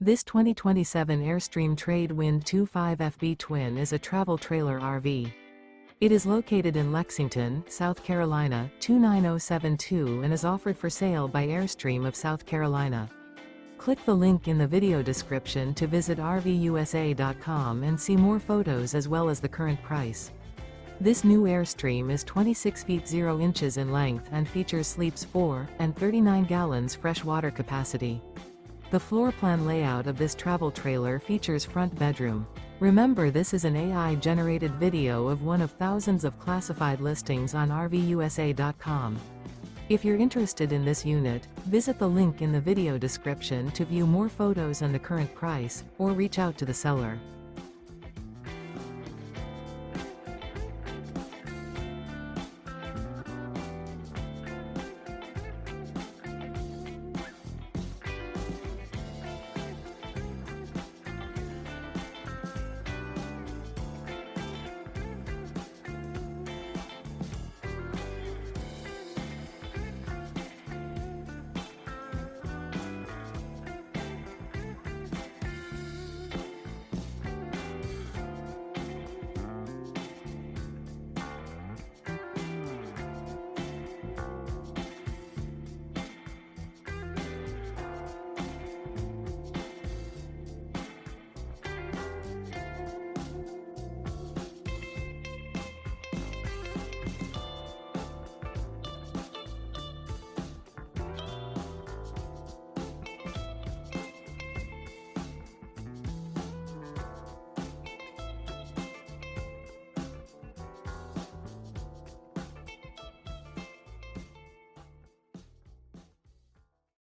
This 2027 Airstream Trade Wind 25FB Twin is a travel trailer RV. It is located in Lexington, South Carolina, 29072 and is offered for sale by Airstream of South Carolina. Click the link in the video description to visit RVUSA.com and see more photos as well as the current price. This new Airstream is 26 feet 0 inches in length and features sleeps 4 and 39 gallons fresh water capacity. The floor plan layout of this travel trailer features front bedroom. Remember, this is an AI-generated video of one of thousands of classified listings on RVUSA.com. If you're interested in this unit, visit the link in the video description to view more photos and the current price, or reach out to the seller.